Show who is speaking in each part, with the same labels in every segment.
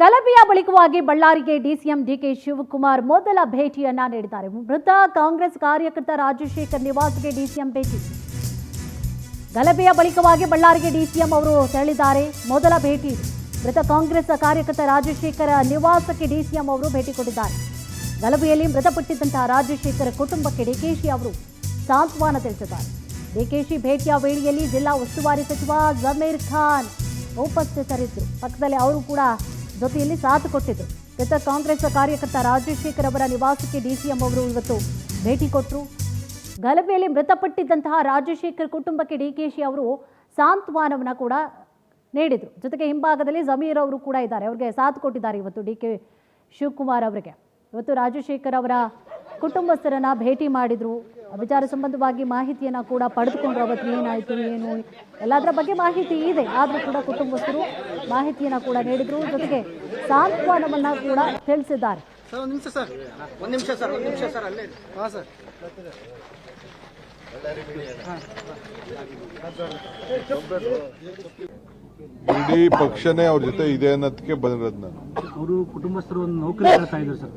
Speaker 1: ಗಲಭೆಯ ಬಳಿಕವಾಗಿ ಬಳ್ಳಾರಿಗೆ DCM DK Shivakumar ಮೊದಲ ಭೇಟಿಯನ್ನ ನೀಡಿದ್ದಾರೆ. ಮೃತ ಕಾಂಗ್ರೆಸ್ ಕಾರ್ಯಕರ್ತ ರಾಜಶೇಖರ್ ನಿವಾಸಕ್ಕೆ ಡಿಸಿಎಂ ಭೇಟಿ. ಗಲಭೆಯ ಬಳಿಕವಾಗಿ ಬಳ್ಳಾರಿಗೆ ಡಿಸಿಎಂ ಅವರು ತೆರಳಿದ್ದಾರೆ. ಮೊದಲ ಭೇಟಿ. ಮೃತ ಕಾಂಗ್ರೆಸ್ ಕಾರ್ಯಕರ್ತ ರಾಜಶೇಖರ ನಿವಾಸಕ್ಕೆ ಡಿಸಿಎಂ ಅವರು ಭೇಟಿ ಕೊಟ್ಟಿದ್ದಾರೆ. ಗಲಭೆಯಲ್ಲಿ ಮೃತಪಟ್ಟಿದ್ದಂತಹ ರಾಜಶೇಖರ ಕುಟುಂಬಕ್ಕೆ ಡಿಕೆಶಿ ಅವರು ಸಾಂತ್ವನ ತಿಳಿಸಿದ್ದಾರೆ. ಡಿಕೆಶಿ ಭೇಟಿಯ ವೇಳೆಯಲ್ಲಿ ಜಿಲ್ಲಾ ಉಸ್ತುವಾರಿ ಸಚಿವ ಜಮೀರ್ ಖಾನ್ ಉಪಸ್ಥಿತರಿದ್ದರು. ಪಕ್ಕದಲ್ಲಿ ಅವರು ಕೂಡ ಜೊತೆಯಲ್ಲಿ ಸಾಥ್ ಕೊಟ್ಟಿದ್ದರು. ಮೃತ ಕಾಂಗ್ರೆಸ್ ಕಾರ್ಯಕರ್ತ ರಾಜಶೇಖರ್ ಅವರ ನಿವಾಸಕ್ಕೆ ಡಿಸಿಎಂ ಅವರು ಇವತ್ತು ಭೇಟಿ ಕೊಟ್ಟರು. ಗಲಭೆಯಲ್ಲಿ ಮೃತಪಟ್ಟಿದ್ದಂತಹ ರಾಜಶೇಖರ್ ಕುಟುಂಬಕ್ಕೆ ಡಿಕೆಶಿ ಅವರು ಸಾಂತ್ವನವನ್ನು ಕೂಡ ನೀಡಿದರು. ಜೊತೆಗೆ ಹಿಂಭಾಗದಲ್ಲಿ ಜಮೀರ್ ಅವರು ಕೂಡ ಇದ್ದಾರೆ. ಅವರಿಗೆ ಸಾಥ್ ಕೊಟ್ಟಿದ್ದಾರೆ ಇವತ್ತು ಡಿಕೆ ಶಿವಕುಮಾರ್ ಅವರಿಗೆ. ಇವತ್ತು ರಾಜಶೇಖರ್ ಅವರ ಕುಟುಂಬಸ್ಥರನ್ನ ಭೇಟಿ ಮಾಡಿದ್ರು. ವಿಚಾರ ಸಂಬಂಧವಾಗಿ ಮಾಹಿತಿಯನ್ನು ಕೂಡ ಪಡೆದುಕೊಂಡ್ರು. ಅವತ್ತು ಏನಾಯಿತು ಏನು ಎಲ್ಲದರ ಬಗ್ಗೆ ಮಾಹಿತಿ ಇದೆ. ಆದರೂ ಕೂಡ ಕುಟುಂಬಸ್ಥರು ಮಾಹಿತಿಯನ್ನು ಕೂಡ ನೀಡಿದ್ರು. ಜೊತೆಗೆ ಸಾಂತ್ವನವನ್ನು ಕೂಡ ತಿಳಿಸಿದ್ದಾರೆ.
Speaker 2: ಇಡೀ ಪಕ್ಷನೇ ಅವ್ರ ಜೊತೆ ಇದೆ ಅನ್ನೋದಕ್ಕೆ ಬಂದಿರೋದು ನಾನು.
Speaker 3: ಅವರು ಕುಟುಂಬಸ್ಥರು ಒಂದು ನೌಕರಿ ಮಾಡ್ತಾ ಇದ್ರು ಸರ್.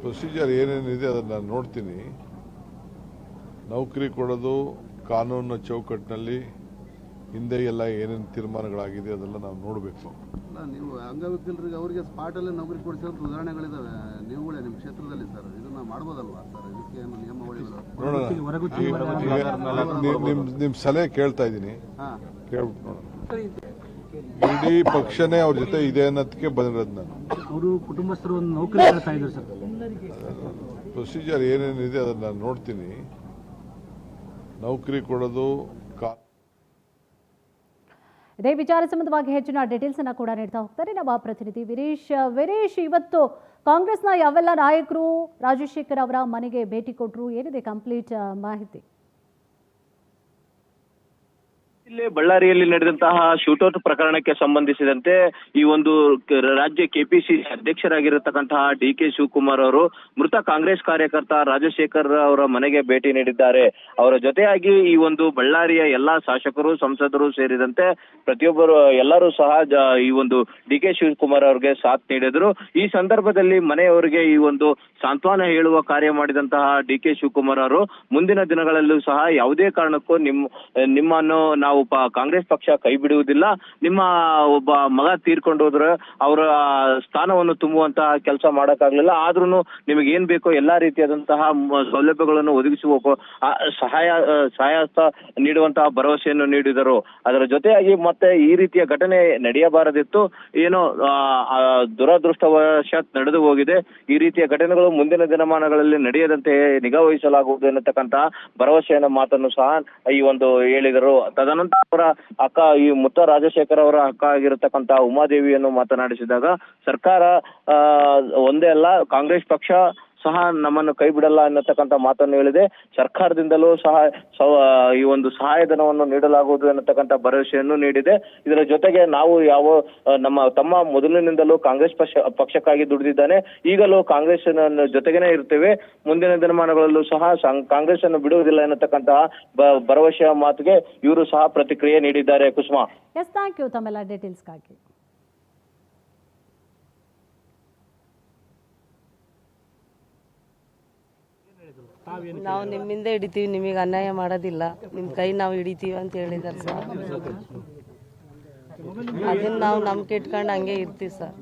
Speaker 2: ಪ್ರೊಸೀಜರ್ ಏನೇನಿದೆ ಅದನ್ನು ನಾನು ನೋಡ್ತೀನಿ. ನೌಕರಿ ಕೊಡೋದು ಕಾನೂನಿನ ಚೌಕಟ್ಟಿನಲ್ಲಿ ಹಿಂದೆ ಎಲ್ಲ ಏನೇನು ತೀರ್ಮಾನಗಳಾಗಿದೆ ಅದೆಲ್ಲ ನಾವು ನೋಡಬೇಕು.
Speaker 4: ನೀವು ಅಂಗವಿಕಲರಿಗೆ ಅವರಿಗೆ ಸ್ಪಾಟಲ್ಲೇ ನೌಕರಿ ಕೊಡಿಸಿರೋದು ಉದಾಹರಣೆಗಳಿದಾವೆ. ನೀವುಗಳೇ ನಿಮ್ಮ ಕ್ಷೇತ್ರದಲ್ಲಿ ಸರ್ ಇದನ್ನ ಮಾಡ್ಬೋದಲ್ವಾ ಸರ್? ಇದಕ್ಕೆ ಏನು ನಿಯಮಾವಳಿಗಳು
Speaker 2: ನೋಡೋಣ. ನಿಮ್ಮ ಸಲಹೆ ಕೇಳ್ತಾ ಇದ್ದೀನಿ, ಕೇಳ್ಬಿಟ್ಟು ನೋಡೋಣ. ಇಡೀ ಪಕ್ಷನೇ ಅವ್ರ ಜೊತೆ ಇದೆ ಅನ್ನೋದಕ್ಕೆ ಬಂದಿರೋದು ನಾನು.
Speaker 3: ಅವರು ಕುಟುಂಬಸ್ಥರು ಒಂದು ನೌಕರಿ ಮಾಡ್ತಾ ಇದ್ರು ಸರ್.
Speaker 2: ಪ್ರೊಸೀಜರ್ ಏನೇನಿದೆ ಅದನ್ನು ನಾನು ನೋಡ್ತೀನಿ. ನೌಕರಿ ಕೊಡೋದು
Speaker 1: ಇದೇ ವಿಚಾರ ಸಂಬಂಧವಾಗಿ ಹೆಚ್ಚಿನ ಡೀಟೇಲ್ಸ್ ಅನ್ನ ಕೂಡ ನೀಡ್ತಾ ಹೋಗ್ತಾರೆ ನಮ್ಮ ಪ್ರತಿನಿಧಿ ವೀರೇಶ್. ಇವತ್ತು ಕಾಂಗ್ರೆಸ್ನ ಯಾವೆಲ್ಲ ನಾಯಕರು ರಾಜಶೇಖರ್ ಅವರ ಮನೆಗೆ ಭೇಟಿ ಕೊಟ್ಟರು, ಏನಿದೆ ಕಂಪ್ಲೀಟ್ ಮಾಹಿತಿ?
Speaker 5: ಇಲ್ಲಿ ಬಳ್ಳಾರಿಯಲ್ಲಿ ನಡೆದಂತಹ ಶೂಟೌಟ್ ಪ್ರಕರಣಕ್ಕೆ ಸಂಬಂಧಿಸಿದಂತೆ ಈ ಒಂದು ರಾಜ್ಯ ಕೆಪಿಸಿಸಿ ಅಧ್ಯಕ್ಷರಾಗಿರತಕ್ಕಂತಹ ಡಿಕೆ ಶಿವಕುಮಾರ್ ಅವರು ಮೃತ ಕಾಂಗ್ರೆಸ್ ಕಾರ್ಯಕರ್ತ ರಾಜಶೇಖರ್ ಅವರ ಮನೆಗೆ ಭೇಟಿ ನೀಡಿದ್ದಾರೆ. ಅವರ ಜೊತೆಯಾಗಿ ಈ ಒಂದು ಬಳ್ಳಾರಿಯ ಎಲ್ಲಾ ಶಾಸಕರು, ಸಂಸದರು ಸೇರಿದಂತೆ ಪ್ರತಿಯೊಬ್ಬರು ಎಲ್ಲರೂ ಸಹ ಈ ಒಂದು ಡಿಕೆ ಶಿವಕುಮಾರ್ ಅವರಿಗೆ ಸಾಥ್ ನೀಡಿದರು. ಈ ಸಂದರ್ಭದಲ್ಲಿ ಮನೆಯವರಿಗೆ ಈ ಒಂದು ಸಾಂತ್ವನ ಹೇಳುವ ಕಾರ್ಯ ಮಾಡಿದಂತಹ ಡಿಕೆ ಶಿವಕುಮಾರ್ ಅವರು ಮುಂದಿನ ದಿನಗಳಲ್ಲೂ ಸಹ ಯಾವುದೇ ಕಾರಣಕ್ಕೂ ನಿಮ್ಮನ್ನು ನಾವು ಕಾಂಗ್ರೆಸ್ ಪಕ್ಷ ಕೈ ಬಿಡುವುದಿಲ್ಲ, ನಿಮ್ಮ ಒಬ್ಬ ಮಗ ತೀರ್ಕೊಂಡು ಹೋದ್ರೆ ಅವರ ಸ್ಥಾನವನ್ನು ತುಂಬುವಂತಹ ಕೆಲಸ ಮಾಡಕ್ಕಾಗ್ಲಿಲ್ಲ, ಆದ್ರೂ ನಿಮಗೆ ಏನ್ ಬೇಕೋ ಎಲ್ಲಾ ರೀತಿಯಾದಂತಹ ಸೌಲಭ್ಯಗಳನ್ನು ಒದಗಿಸುವ ಸಹಾಯಹಸ್ತ ನೀಡುವಂತಹ ಭರವಸೆಯನ್ನು ನೀಡಿದರು. ಅದರ ಜೊತೆಯಾಗಿ ಮತ್ತೆ ಈ ರೀತಿಯ ಘಟನೆ ನಡೆಯಬಾರದಿತ್ತು, ಏನೋ ದುರದೃಷ್ಟವಶಾತ್ ನಡೆದು ಹೋಗಿದೆ. ಈ ರೀತಿಯ ಘಟನೆಗಳು ಮುಂದಿನ ದಿನಮಾನಗಳಲ್ಲಿ ನಡೆಯದಂತೆ ನಿಗಾ ವಹಿಸಲಾಗುವುದು ಎನ್ನತಕ್ಕಂತಹ ಭರವಸೆಯ ಮಾತನ್ನು ಸಹ ಈ ಒಂದು ಹೇಳಿದರು. ತದನಂತರ ಅವರ ಅಕ್ಕ, ಈ ಮೃತ ರಾಜಶೇಖರ್ ಅವರ ಅಕ್ಕ ಆಗಿರತಕ್ಕಂತಹ ಉಮಾದೇವಿಯನ್ನು ಮಾತನಾಡಿಸಿದಾಗ ಸರ್ಕಾರ ಒಂದೇ ಅಲ್ಲ, ಕಾಂಗ್ರೆಸ್ ಪಕ್ಷ ಸಹ ನಮ್ಮನ್ನು ಕೈ ಬಿಡಲ್ಲ ಎನ್ನತಕ್ಕಂಥ ಮಾತನ್ನು ಹೇಳಿದೆ. ಸರ್ಕಾರದಿಂದಲೂ ಸಹ ಈ ಒಂದು ಸಹಾಯಧನವನ್ನು ನೀಡಲಾಗುವುದು ಎನ್ನತಕ್ಕಂಥ ಭರವಸೆಯನ್ನು ನೀಡಿದೆ. ಇದರ ಜೊತೆಗೆ ನಾವು ನಮ್ಮ ತಮ್ಮ ಮೊದಲಿನಿಂದಲೂ ಕಾಂಗ್ರೆಸ್ ಪಕ್ಷಕ್ಕಾಗಿ ದುಡಿದಿದ್ದಾನೆ, ಈಗಲೂ ಕಾಂಗ್ರೆಸ್ ಜೊತೆಗೇನೆ ಇರ್ತೇವೆ, ಮುಂದಿನ ದಿನಮಾನಗಳಲ್ಲೂ ಸಹ ಕಾಂಗ್ರೆಸ್ ಅನ್ನು ಬಿಡುವುದಿಲ್ಲ ಎನ್ನತಕ್ಕಂತಹ ಭರವಸೆಯ ಮಾತಿಗೆ ಇವರು ಸಹ ಪ್ರತಿಕ್ರಿಯೆ ನೀಡಿದ್ದಾರೆ. ಕುಸುಮಾ,
Speaker 1: ಎಸ್, ಥ್ಯಾಂಕ್ ಯು ತಮ್ಮೆಲ್ಲ ಡೀಟೇಲ್ಸ್ಗಾಗಿ.
Speaker 6: ನಾವು ನಿಮ್ಮಿಂದ ಹಿಡಿತೀವಿ, ನಿಮಗೆ ಅನ್ಯಾಯ ಮಾಡೋದಿಲ್ಲ, ನಿಮ್ಮ ಕೈ ನಾವು ಹಿಡಿತೀವಿ ಅಂತ ಹೇಳಿದಾರೆ ಸರ್. ಅದನ್ನ ನಾವು ನಂಬಿಕೆ ಇಟ್ಕೊಂಡು ಹಂಗೆ ಇರ್ತೀವಿ ಸರ್.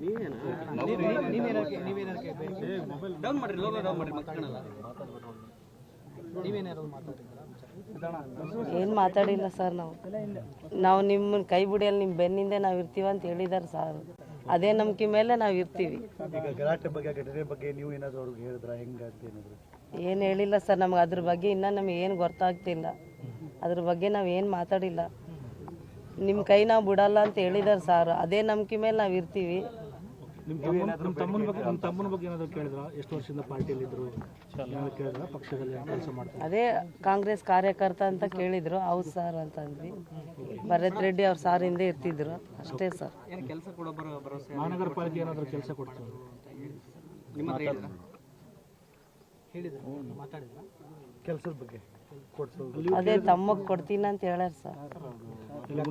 Speaker 6: ಏನು ಮಾತಾಡಿಲ್ಲ ಸರ್. ನಾವು ನಿಮ್ಮನ್ನ ಕೈ ಬಿಡಿಯಲ್ಲಿ ನಿಮ್ಮ ಬೆನ್ನಿಂದ ನಾವು ಇರ್ತೀವಿ ಅಂತ ಹೇಳಿದಾರೆ ಸರ್. ಅದೇ ನಂಬಿಕೆ ಮೇಲೆ ನಾವು ಇರ್ತೀವಿ. ಏನು ಹೇಳಿಲ್ಲ ಸರ್, ನಮ್ಗೆ ಅದ್ರ ಬಗ್ಗೆ ಇನ್ನೂ ನಮಗೆ ಏನು ಗೊತ್ತಾಗ್ತಿಲ್ಲ. ಅದ್ರ ಬಗ್ಗೆ ನಾವು ಏನು ಮಾತಾಡಿಲ್ಲ. ನಿಮ್ಮ ಕೈ ನಾವು ಬಿಡಲ್ಲ ಅಂತ ಹೇಳಿದಾರೆ ಸರ್. ಅದೇ ನಂಬಿಕೆ ಮೇಲೆ ನಾವು ಇರ್ತೀವಿ. ಅದೇ ಕಾಂಗ್ರೆಸ್ ಕಾರ್ಯಕರ್ತ ಅಂತ ಕೇಳಿದ್ರು. ಹೌದು ಸರ್ ಅಂತಂದ್ವಿ. ಭರತ್ ರೆಡ್ಡಿ ಅವ್ರ ಸಾರ್ ಹಿಂದೆ ಇರ್ತಿದ್ರು ಅಷ್ಟೇ ಸರ್.
Speaker 3: ಮಹಾನಗರ ಪಾಲಿಕೆ ಏನಾದರೂ ಕೆಲಸ ಕೊಡ್ತಾರೆ? ಕೆಲಸದ ಬಗ್ಗೆ
Speaker 6: ಅದೇ ತಮ್ಮಗ್ ಕೊಡ್ತೀನಿ ಅಂತ ಹೇಳ್ಯಾರ ಸರ್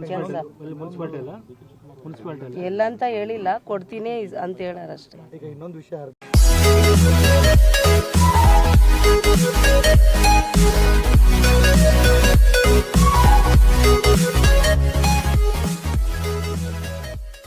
Speaker 6: ಕೆಲಸ
Speaker 3: ಮುನ್ಸಿಪಾಲ್ಟಿ ಅಲ್ಲ ಮುನ್ಸಿಪಾಲ್ಟಿ ಅಲ್ಲ
Speaker 6: ಎಲ್ಲ ಅಂತ ಹೇಳಿಲ್ಲ, ಕೊಡ್ತೀನಿ ಅಂತ ಹೇಳ್ಯಾರ ಅಷ್ಟೇ.
Speaker 3: ಈಗ ಇನ್ನೊಂದು ವಿಷಯ